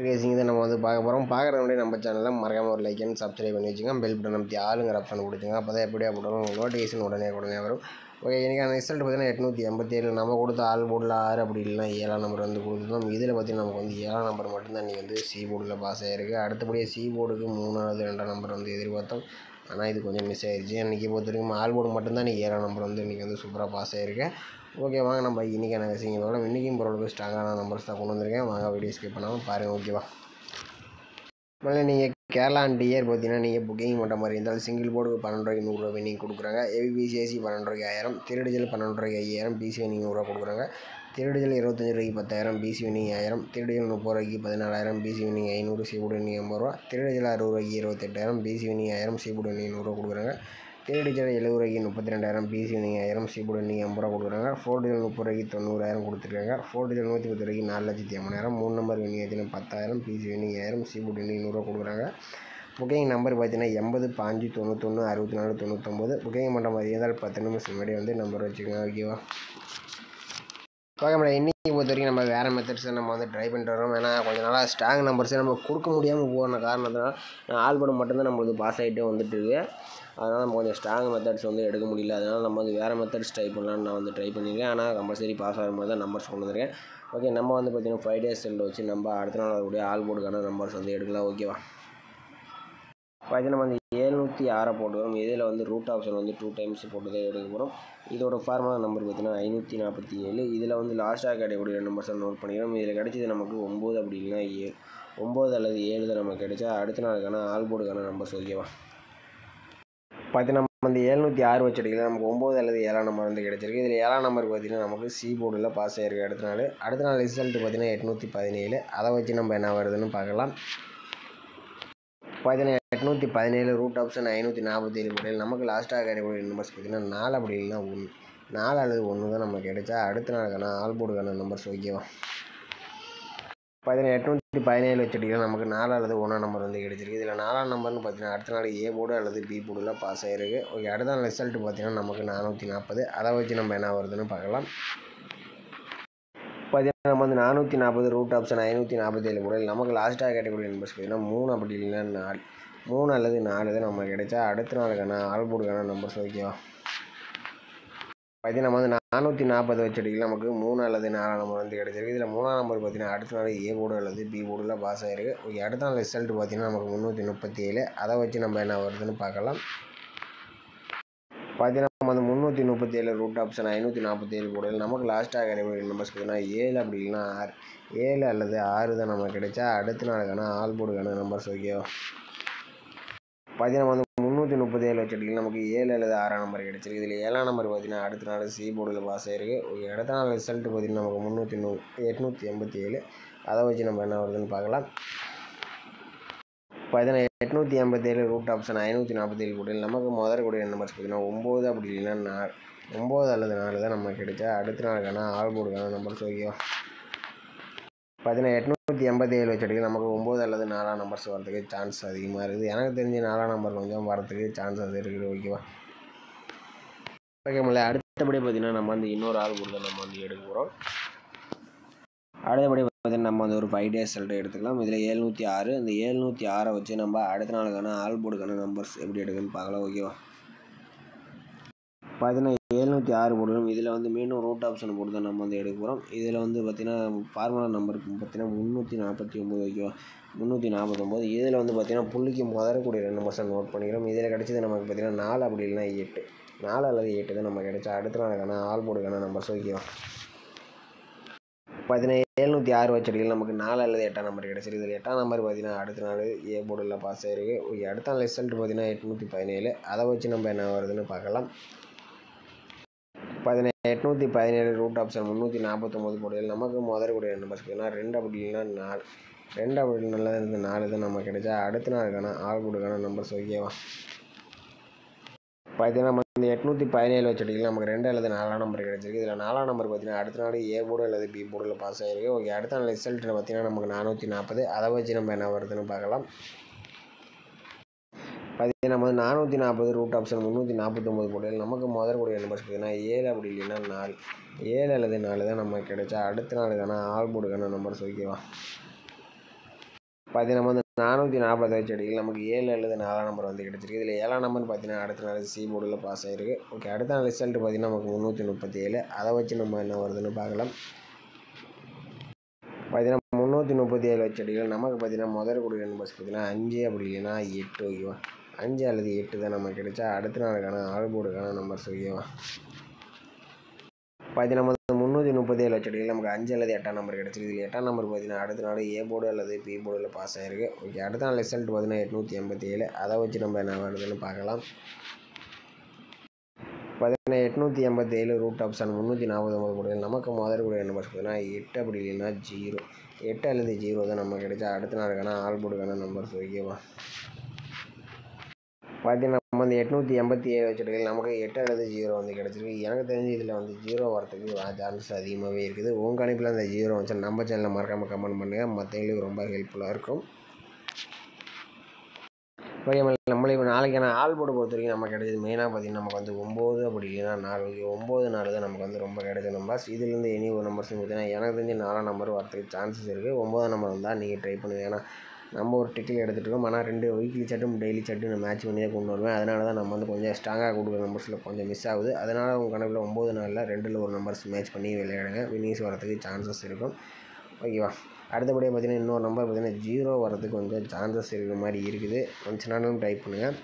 Racing தான் நம்ம வந்து பார்க்க போகிறோம். பார்க்குறத முன்னாடி நம்ம சேனலில் மறக்காம ஒரு லைக் அண்ட் சப்ஸ்கிரைப் பண்ணி வச்சுங்க. பெல் பட்டன் அமைத்தி ஆளுங்கிற ஆப்ஷன் கொடுத்துங்க. அப்போ தான் எப்படியா போட்டாலும் நோட்டிஃபிகேஷன் உடனே வரும். ஓகே, இன்றைக்கான ரிசல்ட் பார்த்தீங்கன்னா 887. நம்ம கொடுத்த ஆல் போர்டில் 6 அப்படி இல்லைனா 7ஆம் நம்பர் வந்து கொடுத்துருந்தோம். இதில் பார்த்தீங்கன்னா நமக்கு வந்து 7ஆம் நம்பர் மட்டும்தான் இன்றைக்கி வந்து சி போர்டில் பாஸ் ஆகிருக்கு. அடுத்தபடியாக சி போர்டுக்கு 3வது 2ஆம் நம்பர் வந்து எதிர்பார்த்தோம். ஆனால் இது கொஞ்சம் மிஸ் ஆயிடுச்சு. இன்றைக்கி பொறுத்த வரைக்கும் ஆல் போர்டு மட்டும்தான் இன்றைக்கி 7ஆம் நம்பர் வந்து இன்றைக்கி வந்து சூப்பராக பாஸ் ஆகிருக்கு. ஓகே, வாங்க நம்ம இன்றைக்கான விஷயம் பார்க்கலாம். இன்றைக்கும் பொருளுக்கு ஸ்ட்ராங்கான நம்பர்ஸ் தான் கொண்டு வந்திருக்கேன். வாங்க வீடியோ ஸ்கிப் பண்ணாமல் பாருங்கள். ஓகேவா, முதல்ல நீங்கள் கேரளா அண்ட் இயர் பார்த்தீங்கன்னா நீங்கள் புக்கிங் பண்ணுற மாதிரி இருந்தால் சிங்கிள் போர்டுக்கு 12 ரூபாய்க்கு 100 ரூபா வினிங் கொடுக்குறாங்க. ஏபிபிசிஎஸ்சி 12 ரூபாய்க்கு 1000, திருடிஜல் 12 ரூபாய்க்கு 5000, பிசி வினிங் 100 ரூபா கொடுக்குறாங்க. திருடிஜல் 25 ரூபாய்க்கு 10,000, பிசி வினிங் 1000, திருடிஜல் 30 ரூபாய்க்கு 14,000, பிசி வினிங் 500, சிபுட் வினிங் 50 ரூபா, திருடிஜல் 60 ரூபாய்க்கு 28,000, பிசி வினிங் 1000, சிபுட் வினிங் 100 ரூபா கொடுக்குறாங்க. திருடிஜல் 70 ரூபாய்க்கு 32,000, பிசி வினிங் 1000, சிபுட் வினிங் 50 ரூபா கொடுக்குறாங்க. ஃபோர்டிஜல் 30 ரூபாய்க்கு 90,000 கொடுத்துருக்காங்க. ஃபோர்டிஜல் 110 ரூபாய்க்கு 4,80,000, 3 நம்பர் வினிங் ஆச்சுன்னா 10,000, பிசி வினிங் 1000, சிபுட் வினிங் 100 ரூபா கொடுக்குறாங்க. புக்கிங் நம்பர் பார்த்தீங்கன்னா 80 5 91 64 99. புக்கிங் பண்ணுற மாதிரி இருந்தால் 10 நிமிஷம் முன்னாடி வந்து நம்பர் வச்சுக்கோங்க. ஓகேவா, ஓகே, இன்றைக்கி பொறுத்த வரைக்கும் நம்ம வேறு மெத்தட்ஸை நம்ம வந்து ட்ரை பண்ணிட்டு வரோம். ஏன்னா கொஞ்சம் நாளாக ஸ்ட்ராங் நம்பர்ஸை நம்ம கொடுக்க முடியாமல் போன காரணத்தினால ஆல்பம் மட்டும்தான் நம்மளுக்கு பாஸ் ஆகிட்டே வந்துட்டு இருக்குது. அதனால் நம்ம கொஞ்சம் ஸ்ட்ராங் மெத்தட்ஸ் வந்து எடுக்க முடியல. அதனால் நம்ம வந்து வேறு மெத்தட்ஸ் ட்ரை பண்ணலான்னு நான் வந்து ட்ரை பண்ணியிருக்கேன். ஆனால் கம்பல்சரி பாஸ் ஆகிற மாதிரி தான் நம்பர்ஸ் கொண்டு வந்திருக்கேன். ஓகே, நம்ம வந்து பார்த்திங்கன்னா 5 days செல்ல வச்சு நம்ம அடுத்த நாள் வரக்கூடிய ஆல்போர்டுக்கான நம்பர்ஸ் வந்து எடுக்கலாம். ஓகேவா, பார்த்தீங்கன்னா நம்ம வந்து 706 போட்டுக்கிறோம். இதில் வந்து ரூட் ஆப்ஷன் வந்து 2 times போட்டு தான் எடுக்க போகிறோம். இதோட ஃபார்முலா நம்பர் பார்த்தீங்கன்னா 547. இதில் வந்து லாஸ்ட்டாக கிடைக்கக்கூடிய நம்பர்ஸை நோட் பண்ணிக்கிறோம். இதில் கிடைச்சது நமக்கு 9 அப்படி இல்லைன்னா 9 அல்லது 7 தான் நமக்கு கிடைச்சா அடுத்த நாளுக்கான ஆல்போர்டுக்கான நம்பர்ஸ். ஓகேவா, பார்த்தீங்கன்னா நம்ம வந்து 706 வச்சுட்டிங்கன்னா நமக்கு 9 அல்லது 7ஆம் நம்பர் வந்து கிடச்சிருக்கு. இதில் 7ஆம் நம்பர் பார்த்தீங்கன்னா நமக்கு சி போர்டில் பாஸ் ஆகிருக்கு. அடுத்த நாள் ரிசல்ட் பார்த்தீங்கன்னா 817. அதை வச்சு நம்ம என்ன வருதுன்னு பார்க்கலாம். பார்த்தீங்கன்னா 817 ரூட் ஆப்ஷன் 547 போடையில் நமக்கு லாஸ்ட்டாக கிடைக்கக்கூடிய நம்பர்ஸ் பார்த்தீங்கன்னா 4 அப்படி இல்லைன்னா 1, 4 அல்லது 1 தான் நமக்கு கிடைச்சா அடுத்த நாளுக்கான ஆல்போர்டுக்கான நம்பர்ஸ். ஓகேவா, பார்த்தீங்கன்னா 817 வச்சுட்டிங்கன்னா நமக்கு 4 அல்லது 1ஆம் நம்பர் வந்து கிடச்சிருக்கு. இதில் 4ஆம் நம்பர்னு பார்த்தீங்கன்னா அடுத்த நாள் ஏ போர்டு அல்லது பி போர்டில் பாஸ் ஆகிருக்கு. ஓகே, அடுத்த நாள் ரிசல்ட் பார்த்தீங்கன்னா நமக்கு 440. அதை வச்சு நம்ம என்ன வருதுன்னு பார்க்கலாம். பார்த்தீங்கன்னா நம்ம வந்து 440 ரூட் ஆப்ஷன் 547 போடையில் நமக்கு லாஸ்ட்டாக கிடைக்கக்கூடிய நம்பர்ஸ் பார்த்தீங்கன்னா 3 அப்படி இல்லைன்னா 4, 3 அல்லது 4 தான் நம்ம கிடைச்சா அடுத்த நாளுக்கான ஆல்போர்டுக்கான நம்பர்ஸ். ஓகேவா, பார்த்தீங்கன்னா நம்ம வந்து 440 வச்சுட்டிங்கன்னா நமக்கு 3 அல்லது 4ஆம் நம்பர் வந்து கிடச்சிருக்கு. இதில் 3ஆம் நம்பர் பார்த்தீங்கன்னா அடுத்த நாள் ஏ போர்டு அல்லது பி போர்டில் பாஸ் ஆகிருக்கு. ஓகே, அடுத்த நாள் ரிசல்ட் பார்த்தீங்கன்னா நமக்கு 337. அதை வச்சு நம்ம என்ன வருதுன்னு பார்க்கலாம். பார்த்தீங்கன்னா நம்ம வந்து 337 ரூட் ஆப்ஷன் 547 போடையில் நமக்கு லாஸ்ட்டாக கிடைக்கக்கூடிய நம்பர்ஸ் பார்த்தீங்கன்னா 7 அப்படி இல்லைன்னா 6, 7 அல்லது 6 தான் நம்ம கிடைச்சா அடுத்த நாளுக்கான ஆல்போர்டுக்கான நம்பர்ஸ். ஓகேவா, பார்த்தீங்கன்னா நம்ம வந்து 337 வச்சுட்டிங்கன்னா நமக்கு 7 அல்லது 6ஆம் நம்பர் கிடச்சிருக்கு. இதில் 7ஆம் நம்பர் பார்த்தீங்கன்னா அடுத்த நாள் சி போர்டில் பாஸ் ஆகிருக்கு. ஓகே, அடுத்த நாள் ரிசல்ட் பார்த்தீங்கன்னா நமக்கு 887. அதை வச்சு நம்ம என்ன வருதுன்னு பார்க்கலாம். பார்த்தீங்கன்னா 887 ரூட் ஆப்ஷன் 547 போடையில் நமக்கு முதல் கூடிய நம்பர்ஸ் பார்த்தீங்கன்னா 9 அப்படி இல்லைன்னா 9 அல்லது 4 தான் நம்ம கிடைச்சா அடுத்த நாளுக்கான ஆல்போர்டுக்கான நம்பர்ஸ். ஓகேவா, பார்த்தீங்கன்னா 887 வச்சுட்டிங்கன்னா நமக்கு 9 அல்லது 4ஆம் நம்பர்ஸ் வரதுக்கு சான்ஸ் அதிகமாக இருக்குது. எனக்கு தெரிஞ்சு 4ஆம் நம்பர் கொஞ்சம் வரதுக்கு சான்சஸ் இருக்குது. ஓகேவா, ஓகே, அடுத்தபடி பார்த்தீங்கன்னா நம்ம வந்து இன்னொரு ஆல்போர்டு தான் நம்ம வந்து எடுக்க போகிறோம். அடுத்தபடி பார்த்தீங்கன்னா நம்ம வந்து ஒரு 5 days செல்ட்டு எடுத்துக்கலாம். இதில் 706. இந்த 706 வச்சு நம்ம அடுத்த நாளுக்கான ஆல்போர்டுக்கான நம்பர்ஸ் எப்படி எடுக்குன்னு பார்க்கலாம். ஓகேவா, பார்த்தீங்கன்னா 706 போடுறோம். இதில் வந்து மீண்டும் ரூட் ஆப்ஷன் போட்டு தான் நம்ம வந்து எடுக்க போகிறோம். இதில் வந்து பார்த்திங்கன்னா ஃபார்முலா நம்பர் பார்த்தீங்கன்னா 349. ஓகேவா, 349. இதில் வந்து பார்த்திங்கன்னா புள்ளிக்கு முதறக்கூடிய 2 நம்பர்ஸை நோட் பண்ணிக்கிறோம். இதில் கிடச்சது நமக்கு பார்த்திங்கன்னா 4 அப்படி இல்லைன்னா 8, 4 அல்லது 8 தான் நம்ம கிடைச்சா அடுத்த நாளுக்கான ஆல்போர்டுக்கான நம்பர்ஸ். ஓகேவா, பார்த்தீங்கன்னா 706 வச்சுட்டிங்கன்னா நமக்கு 4 அல்லது 8ஆம் நம்பர் கிடச்சிருக்கு. இதில் 8ஆம் நம்பர் பார்த்தீங்கன்னா அடுத்த நாள் ஏ போர்டில் பாஸ் ஆகிருக்கு. ஓகே, அடுத்த நாள் ரிசல்ட் பார்த்தீங்கன்னா 817. அதை வச்சு நம்ம என்ன வருதுன்னு பார்க்கலாம். பார்த்தீங்கன்னா 817 ரூட் ஆப்ஷன் 349 போடையில் நமக்கு முதல் கூடிய நம்பர்ஸ் பார்த்தீங்கன்னா 2 அப்படி இல்லைன்னா 4, 2 அப்படி இல்லைன்னா 4 தான் நம்ம கிடைச்சா அடுத்த நாளுக்கான ஆல்போர்டுக்கான நம்பர்ஸ். ஓகேவா, பார்த்தீங்கன்னா நம்ம இந்த 817 வச்சுட்டிங்கன்னா நமக்கு 2 அல்லது 4ஆம் நம்பர் கிடச்சிருக்கு. இதில் 4ஆம் நம்பர் பார்த்தீங்கன்னா அடுத்த நாள் ஏ போர்டு அல்லது பி போர்டில் பாஸ் ஆகிருக்கு. ஓகே, அடுத்த நாள் ரிசல்ட் பார்த்தீங்கன்னா நமக்கு 440. அதை வச்சு நம்ம என்ன வருதுன்னு பார்க்கலாம். பார்த்தீங்கன்னா நம்ம வந்து 440 ரூட் ஆப்ஷன் 349 போடையில் நமக்கு முதல் கூடிய நம்பர்ஸ் பார்த்தீங்கன்னா 7 அப்படி இல்லைன்னா 4, 7 அல்லது 4 தான் நம்ம கிடைச்சா அடுத்த நாளுக்கான ஆல்போர்டுக்கான நம்பர்ஸ். ஓகேவா, பார்த்தீங்கன்னா நம்ம வந்து 440 செடிகள் நமக்கு 7 அல்லது 4ஆம் நம்பர் வந்து கிடச்சிருக்கு. இதில் 7ஆம் நம்பர் பார்த்தீங்கன்னா அடுத்த நாள் சி போர்டில் பாஸ் ஆகிருக்கு. ஓகே, அடுத்த நாள் ரிசல்ட் பார்த்தீங்கன்னா நமக்கு 337. அதை வச்சு நம்ம என்ன வருதுன்னு பார்க்கலாம். பார்த்தீங்கன்னா 337 செடிகள் நமக்கு பார்த்தீங்கன்னா முதல் கூடிய நம்பர்ஸ் பார்த்தீங்கன்னா 5 அப்படி இல்லைன்னா 8. ஓகேவா, 5 அல்லது 8 தான் நமக்கு கிடைச்சா அடுத்த நாளுக்கான ஆல் போர்டுக்கான நம்பர்ஸ். ஓகேவா, பார்த்தீங்கன்னா நம்ம 337 செடிகள் நமக்கு 5 அல்லது 8ஆம் நம்பர் கிடச்சிருக்கு. இதில் 8ஆம் நம்பர் பார்த்தீங்கன்னா அடுத்த நாள் ஏ போர்டு அல்லது பி போர்டில் பாஸ் ஆகிருக்கு. ஓகே, அடுத்த நாள் ரிசல்ட் பார்த்தீங்கன்னா 887. அதை வச்சு நம்ம என்ன வருதுன்னு பார்க்கலாம். பார்த்தீங்கன்னா 887 ரூட் ஆப்ஷன் 349 போடுறது நமக்கு முதல் கூடிய நம்பர்ஸ் பார்த்தீங்கன்னா 8 அப்படி இல்லைன்னா 0. 8 அல்லது 0 தான் நம்ம கிடைச்சா அடுத்த நாளுக்கான ஆல் போர்டுக்கான நம்பர்ஸ். ஓகேவா, பார்த்தீங்கன்னா நம்ம வந்து 887 செடிகள் நமக்கு 8 அல்லது 0 வந்து கிடச்சிருக்கு. எனக்கு தெரிஞ்சு இதில் வந்து 0 வரத்துக்கு சான்சஸ் அதிகமாகவே இருக்குது. உங்கள் கணிப்பில் அந்த 0 வச்சு நம்ம சேனலில் மறக்காமல் கமெண்ட் பண்ணுங்கள். மற்றவங்களுக்கு ரொம்ப ஹெல்ப்ஃபுல்லாக இருக்கும். ஓகே, நம்மளே இப்போ நாளைக்கான ஆல் போர்டு பொறுத்த வரைக்கும் நம்ம கிடைச்சது மெயினாக பார்த்தீங்கன்னா நமக்கு வந்து 9 அப்படி இல்லைன்னா 4. 9 4 தான் நமக்கு வந்து ரொம்ப கிடைச்ச நம்பர்ஸ். இதுலேருந்து எனி ஒரு நம்பர்ஸ் பார்த்தீங்கன்னா எனக்கு தெரிஞ்சு 4ஆம் நம்பர் வரத்துக்கு சான்சஸ் இருக்குது. 9ஆம் நம்பர் வந்தால் நீங்கள் ட்ரை பண்ணுங்கள். ஏன்னா நம்ம ஒரு டிக்கில் எடுத்துகிட்டு இருக்கோம். ஆனால் 2 வீக்லி சட்டும் டெய்லி சட்டும் நான் மேட்ச் பண்ணி தான் கொண்டு வருவேன். அதனால தான் நம்ம வந்து கொஞ்சம் ஸ்ட்ராங்காக கொடுக்குற நம்பர்ஸில் கொஞ்சம் மிஸ் ஆகுது. அதனால் உங்கள் கணக்கில் 9 4ல் 2ல் ஒரு நம்பர்ஸ் மேட்ச் பண்ணி விளையாடுங்க. வின்னிங்ஸ் வரத்துக்கு சான்சஸ் இருக்கும். ஓகேவா, அடுத்தபடியாக பார்த்தீங்கன்னா இன்னொரு நம்பர் பார்த்தீங்கன்னா 0 வரதுக்கு கொஞ்சம் சான்சஸ் இருக்கிற மாதிரி இருக்குது. கொஞ்சம் டைப் பண்ணுங்கள்.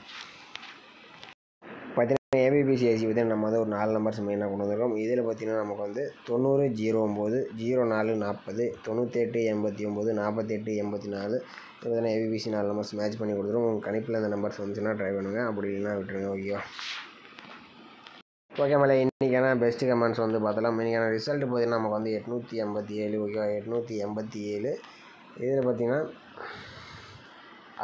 பார்த்தீங்கன்னா ஏபிபிசிஐசி பார்த்தீங்கன்னா நம்ம வந்து ஒரு 4 நம்பர்ஸ் மெயினாக கொண்டு வந்திருக்கோம். இதில் பார்த்தீங்கன்னா நமக்கு வந்து 90 09 04 40 98 89 48 84 பார்த்தீங்கன்னா ஏபிபிசி 4 நம்பர்ஸ் மேட்ச் பண்ணி கொடுத்துருவோம். உங்கள் கணிப்பில் அந்த நம்பர்ஸ் வந்துச்சுன்னா ட்ரை பண்ணுங்கள், அப்படி இல்லைன்னா விட்டுருங்க. ஓகேவா, ஓகே மேலே இன்றைக்கான பெஸ்ட்டு கமெண்ட்ஸ் வந்து பார்த்தலாம். இன்றைக்கான ரிசல்ட் பார்த்தீங்கன்னா நமக்கு வந்து 887. ஓகேவா, 887. இதில் பார்த்தீங்கன்னா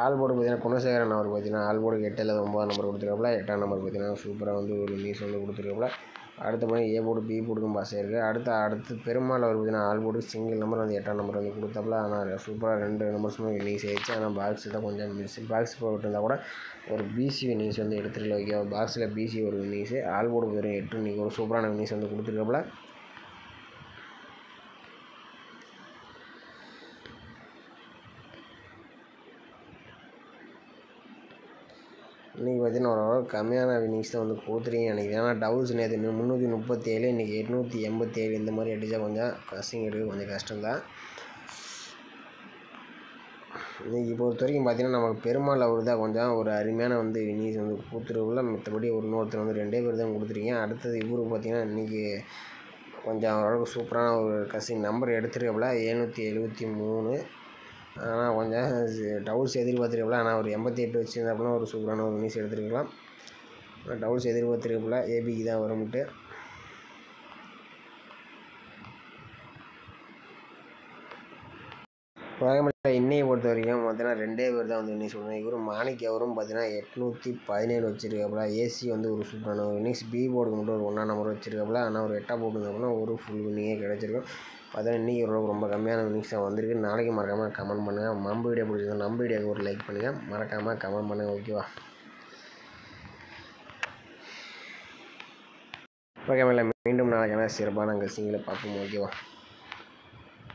ஆல் போர்டு பார்த்தீங்கன்னா குணசேகரன் அவர் பார்த்தீங்கன்னா ஆல் போர்டுக்கு 8 அல்லது 9ஆம் நம்பர் கொடுத்துருக்காப்புல. 8ஆம் நம்பர் பார்த்தீங்கன்னா சூப்பராக வந்து ஒரு நியூஸ் வந்து கொடுத்துருக்காப்புல. அடுத்தபடி ஏ போர்டு பி போர்டுக்கும் பாஸ் ஆகிருக்கு. அடுத்து பெருமாள் அவர் பார்த்தீங்கன்னா ஆல் போர்டு சிங்கிள் நம்பர் வந்து 8ஆம் நம்பர் வந்து கொடுத்தாப்புல. ஆனால் சூப்பராக 2 நம்பர்ஸுமே வின்னிங்ஸ் ஆகிடுச்சு. ஆனால் பாக்ஸ் தான் கொஞ்சம் பாக்ஸ் போட்டுருந்தால் கூட ஒரு பிசி வின்னிங்ஸ் வந்து எடுத்துருக்கல. ஓகேவா, பாக்ஸில் பிசி ஒரு வின்னிங்ஸு, ஆல் போர்டு பார்த்தீங்கன்னா 8 இன்றைக்கி ஒரு சூப்பரான வின்னிங்ஸ் வந்து கொடுத்துருக்காப்புல. இன்றைக்கி பார்த்தீங்கன்னா ஓரளவு கம்மியான வின்னிங்ஸ் தான் வந்து கொடுத்துருக்கீங்க நினைக்கிறேன். ஏன்னா டபுள்ஸ் நேற்று 337, இன்றைக்கி 887 இந்த மாதிரி அடித்தா கொஞ்சம் கசிங் எடுக்க கொஞ்சம் கஷ்டம்தான். இன்றைக்கி பொறுத்த வரைக்கும் பார்த்தீங்கன்னா நமக்கு பெருமாள் அவர் தான் கொஞ்சம் ஒரு அருமையான வந்து வின்னிங்ஸ் வந்து கொடுத்துருக்குள்ள. மற்றபடி இன்னொருத்தர் வந்து 2 பேர் தான் கொடுத்துருக்கீங்க. அடுத்தது இவருக்கு பார்த்தீங்கன்னா இன்றைக்கி கொஞ்சம் ஓரளவுக்கு சூப்பரான ஒரு கசிங் நம்பர் எடுத்துருக்கப்புல 773. ஆனால் கொஞ்சம் டவுல்ஸ் எதிர்பார்த்துருக்கல. ஆனால் ஒரு 88 வச்சுருந்தாப்புல ஒரு சூப்பரான ஒரு வின்னிங்ஸ் எடுத்துருக்கலாம். டவுல்ஸ் எதிர்பார்த்துருக்கல ஏபிக்கு தான் வரும்ட்டு. இன்னையை பொறுத்த வரைக்கும் பார்த்தீங்கன்னா 2 பேர் தான் வந்து வின்னிங்ஸ் சொல்லுவேன். இவரும் மாணிக் அவரும் பார்த்தீங்கன்னா 817 வச்சுருக்காப்புல. ஏசி வந்து ஒரு சூப்பரான ஒரு வின்னிங்ஸ். பி போர்டுக்கு மட்டும் ஒரு 1ஆம் நம்பர் வச்சுருக்காப்புல. ஆனால் ஒரு 8ஆக போட்டுருந்தாப்புல ஒரு ஃபுல் வின்னிங்கே கிடச்சிருக்கும். பார்த்தா இன்றைக்கி ஓரளவுக்கு ரொம்ப கம்மியான வின்னிங்ஸ் தான் வந்திருக்கு. நாளைக்கு மறக்காமல் கமெண்ட் பண்ணுங்கள். நம்ம வீடியோ பிடிச்சிருந்தா நம்ம வீடியோக்கு ஒரு லைக் பண்ணுங்கள், மறக்காமல் கமெண்ட் பண்ணுங்கள். ஓகேவா, ஓகே மேலே மீண்டும் நாளைக்கான சிறப்பான கசிங்களை பார்ப்போம். ஓகேவா.